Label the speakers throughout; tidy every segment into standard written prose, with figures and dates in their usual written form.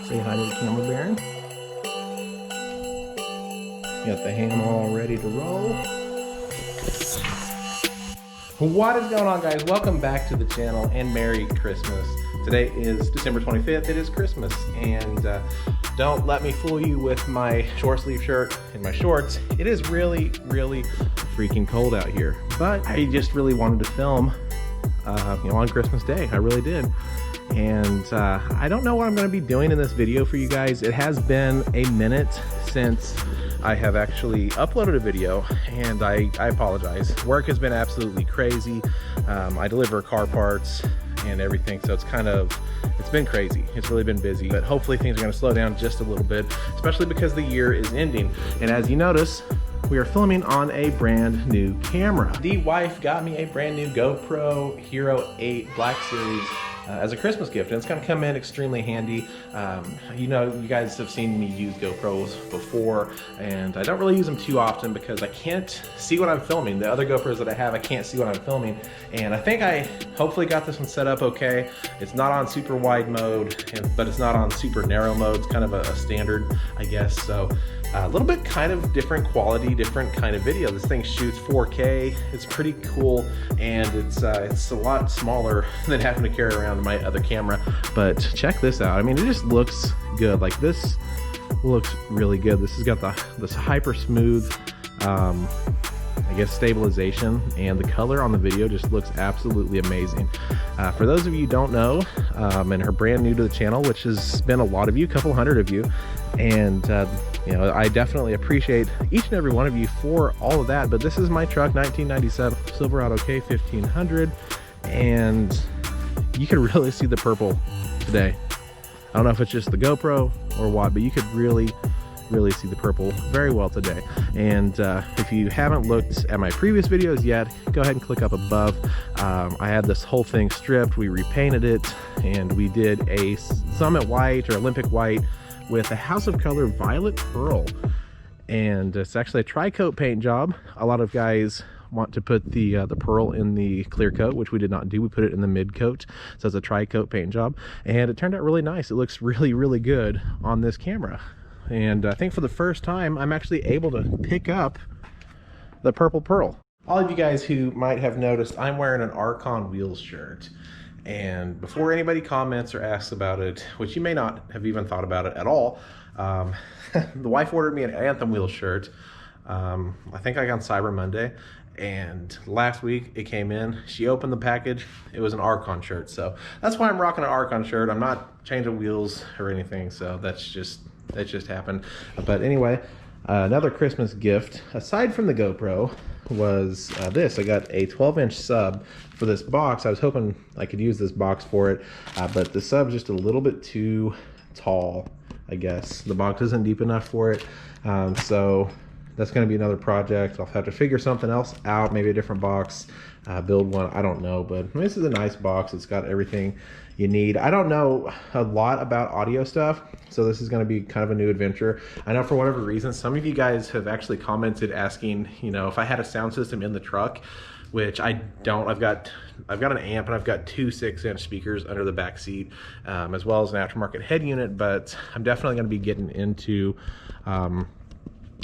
Speaker 1: Say hi to the camera, Baron. Got the ham all ready to roll. What is going on, guys? Welcome back to the channel and Merry Christmas. Today is December 25th. It is Christmas, and don't let me fool you with my short sleeve shirt and my shorts. It is really freaking cold out here, but I just really wanted to film on Christmas Day. I really did. And I don't know what I'm going to be doing in this video for you guys. It has been a minute since I have actually uploaded a video, and I apologize. Work has been absolutely crazy. I deliver car parts and everything, so it's been crazy. It's really been busy, but hopefully things are going to slow down just a little bit, especially because the year is ending. And as you notice, we are filming on a brand new camera. The wife got me a brand new GoPro Hero 8 Black Series as a Christmas gift, and it's going to come in extremely handy. You know, you guys have seen me use GoPros before, and I don't really use them too often because I can't see what I'm filming. The other GoPros that I have, I can't see what I'm filming, and I think I hopefully got this one set up okay. It's not on super wide mode, but it's not on super narrow mode. It's kind of a standard, I guess. So a little bit kind of different quality, different kind of video. This thing shoots 4K. It's pretty cool, and it's a lot smaller than having to carry around my other camera. But check this out. I mean, it just looks good. Like, this looks really good. This has got this hyper smooth I guess stabilization, and the color on the video just looks absolutely amazing. For those of you who don't know, and are brand new to the channel, which has been a lot of you, a couple hundred of you, and you know, I definitely appreciate each and every one of you for all of that. But this is my truck, 1997 Silverado K1500, and you can really see the purple today. I don't know if it's just the GoPro or what, but you could really see the purple very well today. And if you haven't looked at my previous videos yet, go ahead and click up above. I had this whole thing stripped, we repainted it, and we did a Summit White or Olympic White with a House of Color Violet Pearl. And it's actually a Tricoat paint job. A lot of guys want to put the pearl in the clear coat, which we did not do. We put it in the mid coat, so it's a Tricoat paint job, and it turned out really nice. It looks really good on this camera. And I think for the first time, I'm actually able to pick up the purple pearl. All of you guys who might have noticed, I'm wearing an Archon Wheels shirt. And before anybody comments or asks about it, which you may not have even thought about it at all, the wife ordered me an Anthem Wheels shirt, I think like on Cyber Monday. And last week it came in, she opened the package, it was an Archon shirt. So that's why I'm rocking an Archon shirt. I'm not changing wheels or anything, so that just happened. But anyway, another Christmas gift aside from the GoPro was this. I got a 12-inch sub for this box. I was hoping I could use this box for it, but the sub's just a little bit too tall, I guess. The box isn't deep enough for it, so that's going to be another project. I'll have to figure something else out, maybe a different box, build one, I don't know. But this is a nice box. It's got everything you need. I don't know a lot about audio stuff, so this is going to be kind of a new adventure. I know for whatever reason, some of you guys have actually commented asking, you know, if I had a sound system in the truck, which I don't. I've got an amp, and I've got two 6-inch speakers under the back seat, as well as an aftermarket head unit. But I'm definitely going to be getting into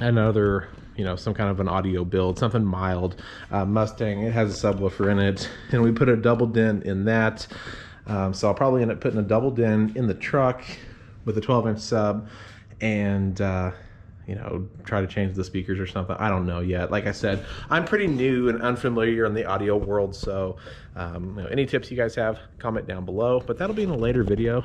Speaker 1: another, you know, some kind of an audio build, something mild. Mustang, it has a subwoofer in it, and we put a double din in that. So I'll probably end up putting a double din in the truck with a 12-inch sub, and you know, try to change the speakers or something. I don't know yet. Like I said, I'm pretty new and unfamiliar in the audio world, so you know, any tips you guys have, comment down below. But that'll be in a later video.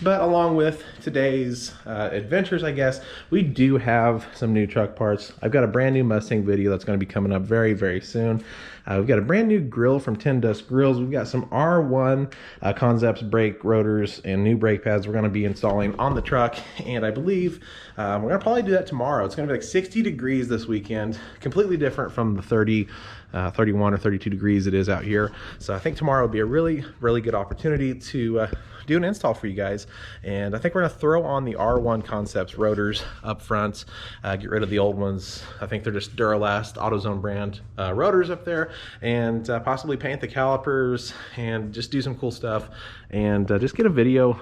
Speaker 1: But along with today's adventures, I guess, we do have some new truck parts. I've got a brand new Mustang video that's going to be coming up very soon. We've got a brand new grill from 10 Dust Grills. We've got some R1 Concepts Brake Rotors and new brake pads we're going to be installing on the truck. And I believe we're going to probably do that tomorrow. It's going to be like 60 degrees this weekend, completely different from the 31 or 32 degrees it is out here. So I think tomorrow will be a really good opportunity to do an install for you guys. And I think we're gonna throw on the R1 Concepts rotors up front, get rid of the old ones. I think they're just Duralast AutoZone brand rotors up there, and possibly paint the calipers and just do some cool stuff, and just get a video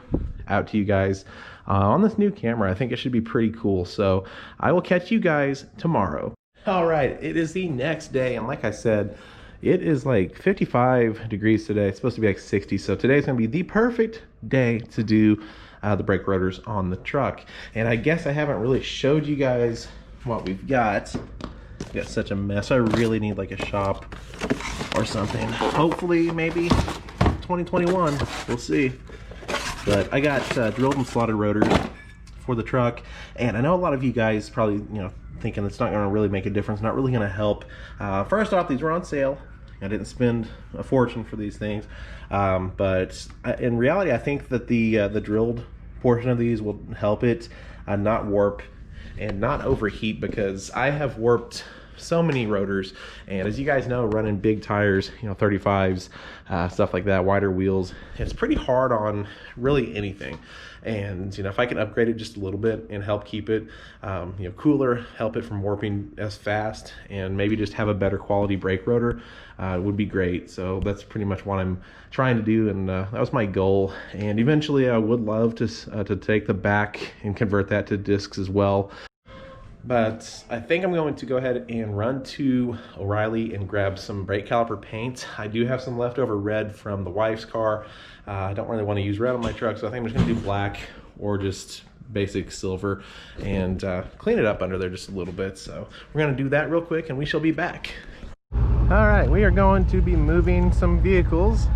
Speaker 1: out to you guys on this new camera. I think it should be pretty cool. So I will catch you guys tomorrow. All right, it is the next day, and like I said, it is like 55 degrees today. It's supposed to be like 60, so today's gonna be the perfect day to do the brake rotors on the truck. And I guess I haven't really showed you guys what we've got. We've got such a mess. I really need like a shop or something. Hopefully, maybe 2021, we'll see. But I got drilled and slotted rotors for the truck, and I know a lot of you guys probably, thinking it's not going to really make a difference, not really going to help. First off, these were on sale. I didn't spend a fortune for these things, but in reality, I think that the drilled portion of these will help it not warp and not overheat, because I have warped so many rotors, and as you guys know, running big tires, 35s, stuff like that, wider wheels, it's pretty hard on really anything. And if I can upgrade it just a little bit and help keep it cooler, help it from warping as fast, and maybe just have a better quality brake rotor, would be great. So that's pretty much what I'm trying to do, and that was my goal. And eventually I would love to take the back and convert that to discs as well. But I think I'm going to go ahead and run to O'Reilly and grab some brake caliper paint. I do have some leftover red from the wife's car. I don't really want to use red on my truck, so I think I'm just going to do black or just basic silver and clean it up under there just a little bit. So we're going to do that real quick, and we shall be back. All right, we are going to be moving some vehicles.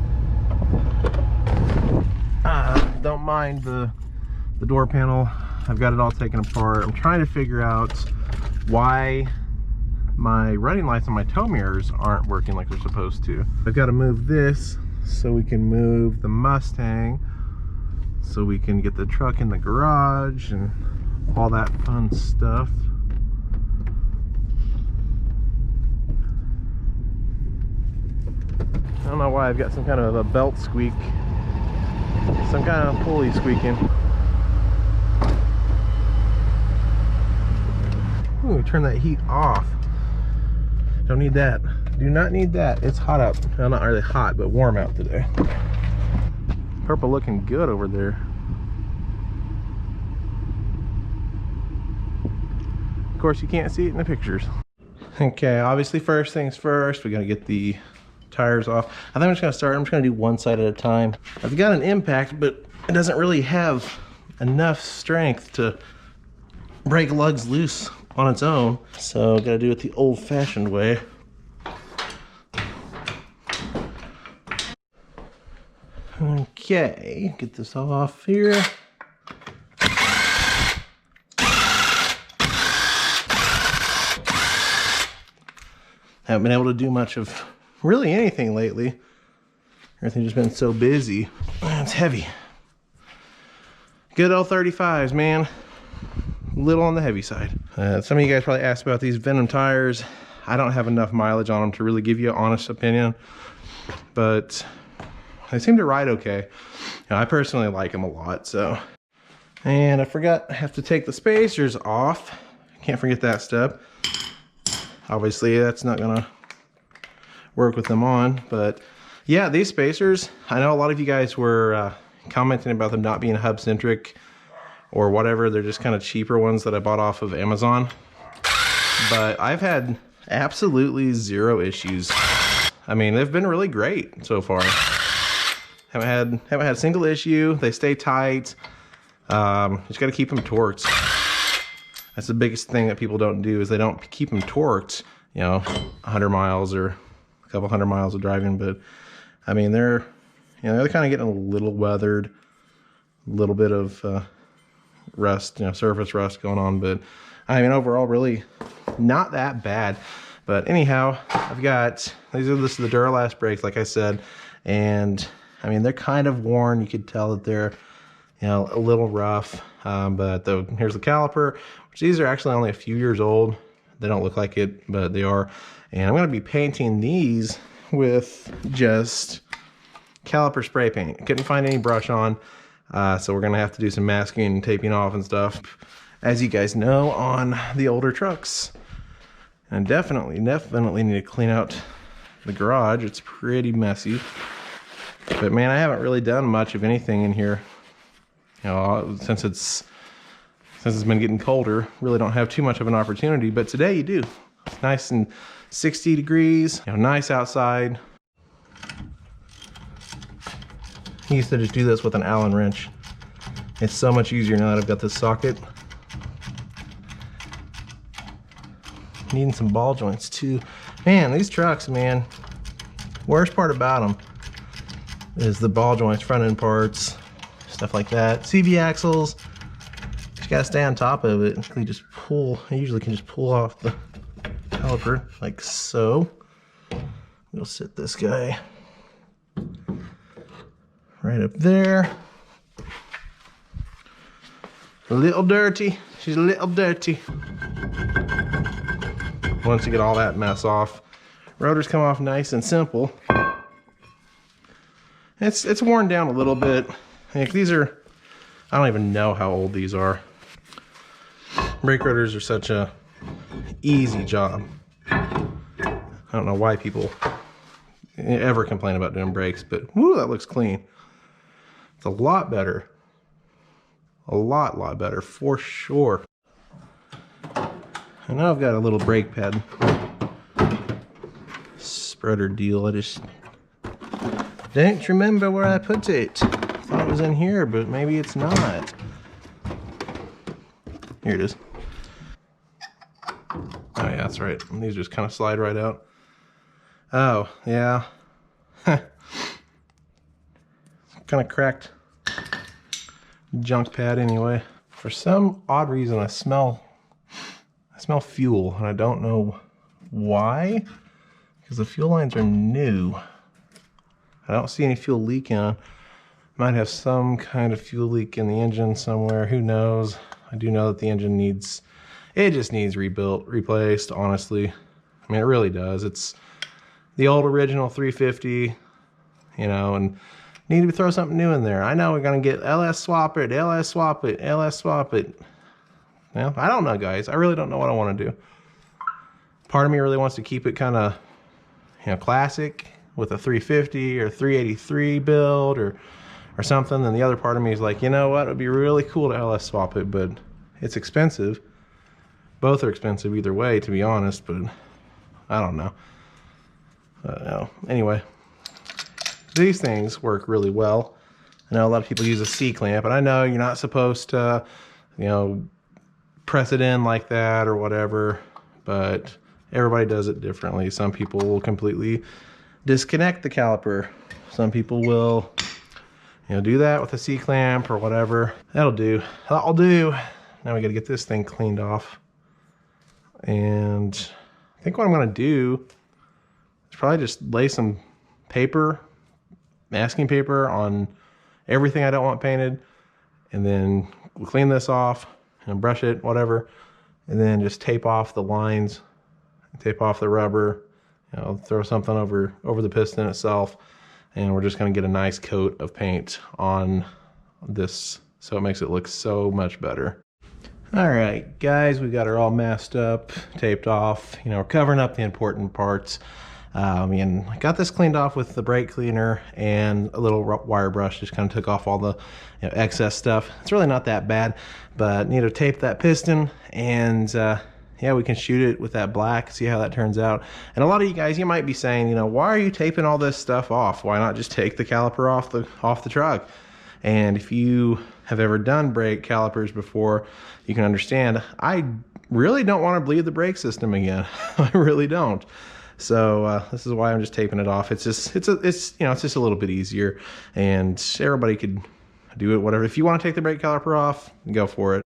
Speaker 1: Don't mind the door panel. I've got it all taken apart. I'm trying to figure out why my running lights on my tow mirrors aren't working like they're supposed to. I've got to move this so we can move the Mustang, so we can get the truck in the garage and all that fun stuff. I don't know why I've got some kind of a belt squeak, some kind of pulley squeaking. Ooh, turn that heat off. Don't need that. Do not need that. It's hot out. Well, not really hot, but warm out today. Purple looking good over there. Of course, you can't see it in the pictures. Okay, obviously first things first, we gotta get the tires off. I think I'm just gonna start. I'm just gonna do one side at a time. I've got an impact, but it doesn't really have enough strength to break lugs loose on its own, so gotta do it the old-fashioned way. Okay, get this off here. Haven't been able to do much of really anything lately. Everything's just been so busy. It's heavy. Good old 35s, man. Little on the heavy side. Some of you guys probably asked about these Venom tires. I don't have enough mileage on them to really give you an honest opinion, but they seem to ride okay. I personally like them a lot. So, and I forgot, I have to take the spacers off. Can't forget that step. Obviously that's not gonna work with them on, but yeah, these spacers, I know a lot of you guys were commenting about them not being hub centric or whatever. They're just kind of cheaper ones that I bought off of Amazon, but I've had absolutely zero issues. I mean, they've been really great so far. Haven't had a single issue. They stay tight. Just got to keep them torqued. That's the biggest thing that people don't do, is they don't keep them torqued, 100 miles or a couple hundred miles of driving. But I mean, they're kind of getting a little weathered, a little bit of rust, surface rust going on, but I mean overall really not that bad. But anyhow, I've got this is the Duralast brakes, like I said, and I mean they're kind of worn. You could tell that they're a little rough, but here's the caliper, which these are actually only a few years old. They don't look like it, but they are. And I'm going to be painting these with just caliper spray paint. Couldn't find any brush on. So we're gonna have to do some masking and taping off and stuff, as you guys know, on the older trucks. And definitely need to clean out the garage. It's pretty messy. But man, I haven't really done much of anything in here. You know, since it's been getting colder, really don't have too much of an opportunity. But today you do. It's nice and 60 degrees, you know, nice outside. I used to just do this with an Allen wrench. It's so much easier now that I've got this socket. Needing some ball joints too. Man, these trucks, man, worst part about them is the ball joints, front end parts, stuff like that. CV axles, you gotta stay on top of it. You just pull, I usually can just pull off the caliper like so. We'll sit this guy right up there. A little dirty, she's a little dirty. Once you get all that mess off, rotors come off nice and simple. It's worn down a little bit. Like these are, I don't even know how old these are. Brake rotors are such a easy job. I don't know why people ever complain about doing brakes, but whoo, that looks clean. It's a lot better. A lot better for sure. I know I've got a little brake pad spreader deal. I just don't remember where I put it. I thought it was in here, but maybe it's not. Here it is. Oh yeah, that's right. These just kind of slide right out. Oh, yeah. Kind of cracked junk pad anyway. For some odd reason I smell fuel, and I don't know why, because the fuel lines are new. I don't see any fuel leaking. Might have some kind of fuel leak in the engine somewhere, who knows. I do know that the engine just needs rebuilt, replaced, honestly. I mean, it really does. It's the old original 350, you know, and need to throw something new in there. I know we're gonna get LS swap it, LS swap it, LS swap it. Well, I don't know, guys. I really don't know what I want to do. Part of me really wants to keep it kind of, you know, classic with a 350 or 383 build or something. And the other part of me is like, you know what? It would be really cool to LS swap it, but it's expensive. Both are expensive either way, to be honest, but I don't know. No. Anyway, these things work really well. I know a lot of people use a C-clamp, and I know you're not supposed to, you know, press it in like that or whatever, but everybody does it differently. Some people will completely disconnect the caliper. Some people will, you know, do that with a C-clamp or whatever. That'll do. That'll do. Now we got to get this thing cleaned off. And I think what I'm going to do is probably just lay some paper, masking paper on everything I don't want painted, and then we'll clean this off and brush it, whatever, and then just tape off the lines, tape off the rubber, you know, throw something over the piston itself, and we're just going to get a nice coat of paint on this so it makes it look so much better. All right, guys, we got her all masked up, taped off. You know, we're covering up the important parts. And I got this cleaned off with the brake cleaner and a little wire brush. Just kind of took off all the, you know, excess stuff. It's really not that bad, but need to tape that piston, and yeah, we can shoot it with that black, see how that turns out. And a lot of you guys, you might be saying, you know, why are you taping all this stuff off? Why not just take the caliper off the truck? And if you have ever done brake calipers before, you can understand I really don't want to bleed the brake system again. I really don't. So this is why I'm just taping it off. It's just you know, it's just a little bit easier, and everybody could do it, whatever. If you want to take the brake caliper off, go for it.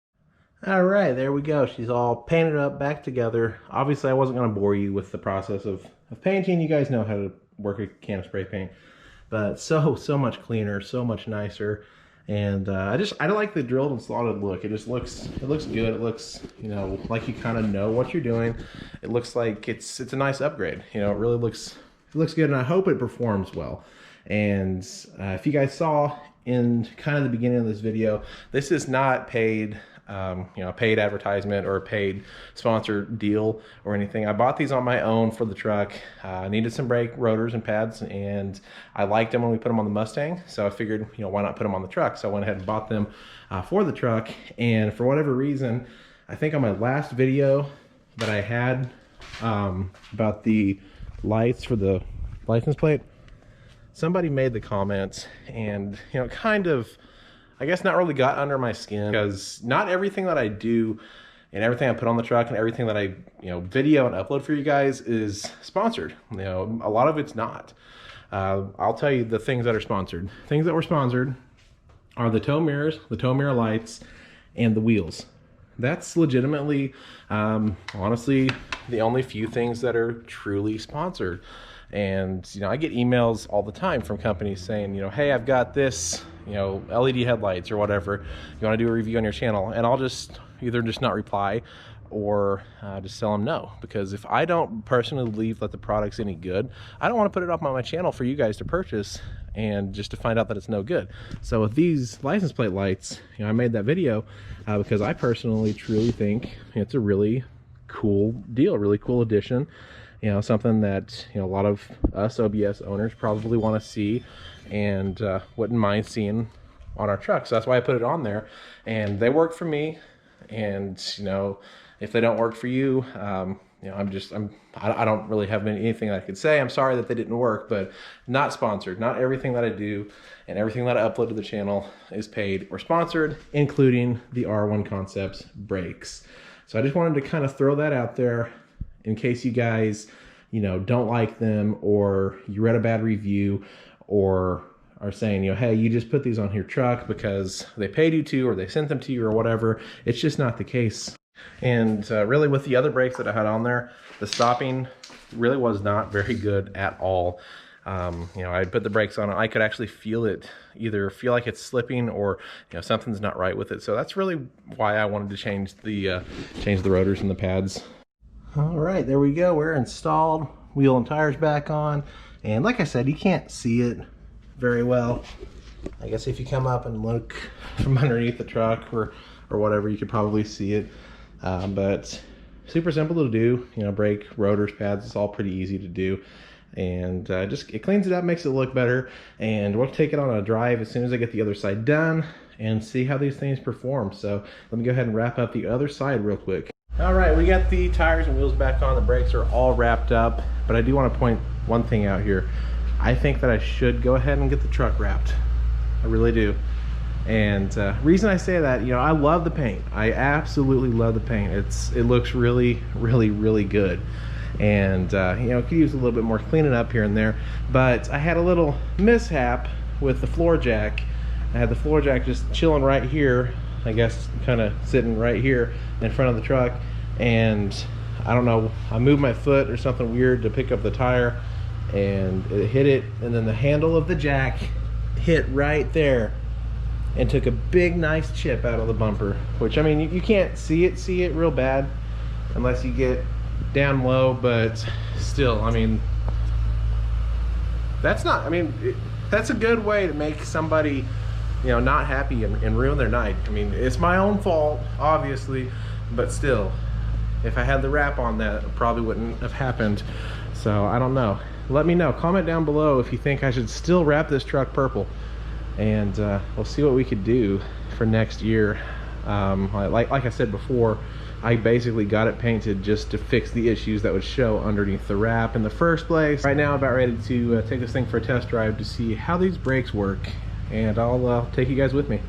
Speaker 1: All right, there we go. She's all painted up, back together. Obviously, I wasn't going to bore you with the process of painting. You guys know how to work a can of spray paint, but so much cleaner, so much nicer. And I like the drilled and slotted look. It looks good. It looks, you know, like you kind of know what you're doing. It looks like it's a nice upgrade. You know, it really looks good, and I hope it performs well. And if you guys saw in kind of the beginning of this video, this is not paid, paid advertisement or a paid sponsored deal or anything. I bought these on my own for the truck. I needed some brake rotors and pads, and I liked them when we put them on the Mustang. So I figured, why not put them on the truck? So I went ahead and bought them for the truck. And for whatever reason, I think on my last video that I had about the lights for the license plate, somebody made the comments and, kind of, I guess not really got under my skin, because not everything that I do and everything I put on the truck and everything that I, video and upload for you guys is sponsored. A lot of it's not. I'll tell you the things that are sponsored. Things that were sponsored are the tow mirrors, the tow mirror lights, and the wheels. That's legitimately, honestly, the only few things that are truly sponsored. And, I get emails all the time from companies saying, hey, I've got this, LED headlights or whatever. You want to do a review on your channel? And I'll just either just not reply or just tell them no. Because if I don't personally believe that the product's any good, I don't want to put it up on my channel for you guys to purchase and just to find out that it's no good. So with these license plate lights, I made that video because I personally truly think it's a really cool deal, really cool addition. Something that a lot of us OBS owners probably want to see and wouldn't mind seeing on our truck. So that's why I put it on there, and they work for me. And if they don't work for you, I don't really have anything I could say. I'm sorry that they didn't work, but not sponsored. Not everything that I do and everything that I upload to the channel is paid or sponsored, including the R1 Concepts brakes. So I just wanted to kind of throw that out there in case you guys, don't like them, or you read a bad review, or are saying, hey, you just put these on your truck because they paid you to, or they sent them to you, or whatever. It's just not the case. And really, with the other brakes that I had on there, the stopping really was not very good at all. I put the brakes on it, I could actually feel it, either feel like it's slipping or something's not right with it. So that's really why I wanted to change the rotors and the pads. All right, there we go. We're installed, wheel and tires back on, and like I said, you can't see it very well. I guess if you come up and look from underneath the truck or whatever, you could probably see it. But super simple to do. Brake, rotors, pads, it's all pretty easy to do. And it cleans it up, makes it look better. And we'll take it on a drive as soon as I get the other side done and see how these things perform. So let me go ahead and wrap up the other side real quick. All right, we got the tires and wheels back on. The brakes are all wrapped up, but I do want to point one thing out here. I think that I should go ahead and get the truck wrapped. I really do. And reason I say that, I love the paint. I absolutely love the paint. It looks really, really, really good. And could use a little bit more cleaning up here and there. But I had a little mishap with the floor jack. I had the floor jack just chilling right here, I guess, kind of sitting right here in front of the truck. And I don't know, I moved my foot or something weird to pick up the tire, and it hit it, and then the handle of the jack hit right there and took a big nice chip out of the bumper, which, I mean, you can't see it real bad unless you get down low, but still, I mean, that's a good way to make somebody not happy and ruin their night. I mean, it's my own fault, obviously, but still, if I had the wrap on that, it probably wouldn't have happened. So I don't know. Let me know. Comment down below if you think I should still wrap this truck purple, and we'll see what we could do for next year. Like I said before, I basically got it painted just to fix the issues that would show underneath the wrap in the first place. Right now, I'm about ready to take this thing for a test drive to see how these brakes work, and I'll take you guys with me.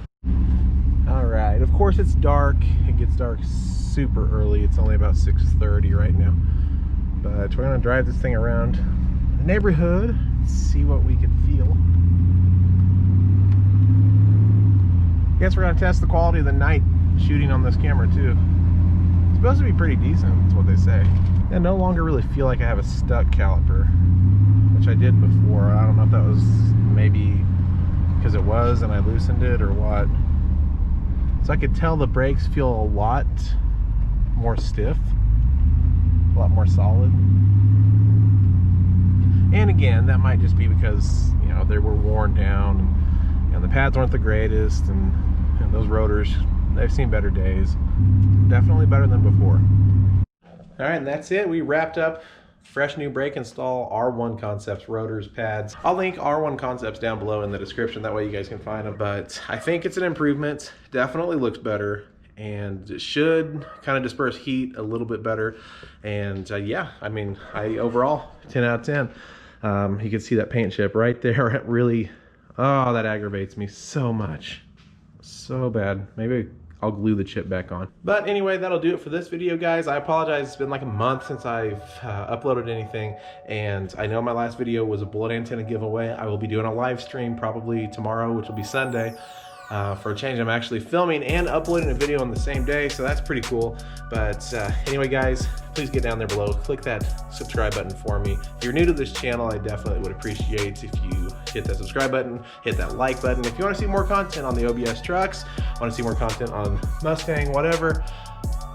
Speaker 1: All right, of course it's dark. It gets dark super early. It's only about 6:30 right now, but we're gonna drive this thing around the neighborhood, see what we can feel. Guess we're gonna test the quality of the night shooting on this camera too. It's supposed to be pretty decent, that's what they say. I no longer really feel like I have a stuck caliper, which I did before. I don't know if that was maybe because it was and I loosened it or what. So I could tell the brakes feel a lot more stiff, a lot more solid. And again, that might just be because, they were worn down And the pads weren't the greatest, and those rotors, they've seen better days. Definitely better than before. All right, and that's it. We wrapped up fresh new brake install, R1 Concepts rotors, pads. I'll link R1 Concepts down below in the description, that way you guys can find them. But I think it's an improvement. Definitely looks better, and it should kind of disperse heat a little bit better. And yeah, I mean, overall 10 out of 10. You can see that paint chip right there. It really, oh, that aggravates me so much, so bad. Maybe I'll glue the chip back on. But anyway, that'll do it for this video, guys. I apologize, it's been like a month since I've uploaded anything, and I know my last video was a bullet antenna giveaway. I will be doing a live stream probably tomorrow, which will be Sunday. For a change, I'm actually filming and uploading a video on the same day, so that's pretty cool. But anyway, guys, please get down there below, click that subscribe button for me. If you're new to this channel, I definitely would appreciate if you hit that subscribe button, hit that like button. If you want to see more content on the OBS trucks, want to see more content on Mustang, whatever,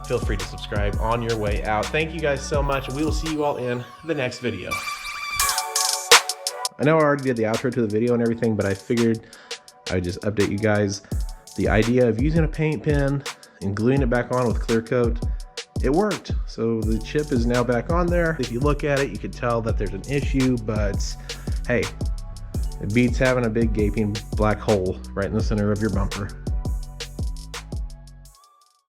Speaker 1: feel free to subscribe on your way out. Thank you guys so much, and we will see you all in the next video. I know I already did the outro to the video and everything, but I figured I would just update you guys. The idea of using a paint pen and gluing it back on with clear coat, it worked. So the chip is now back on there. If you look at it, you could tell that there's an issue, but hey, it beats having a big gaping black hole right in the center of your bumper.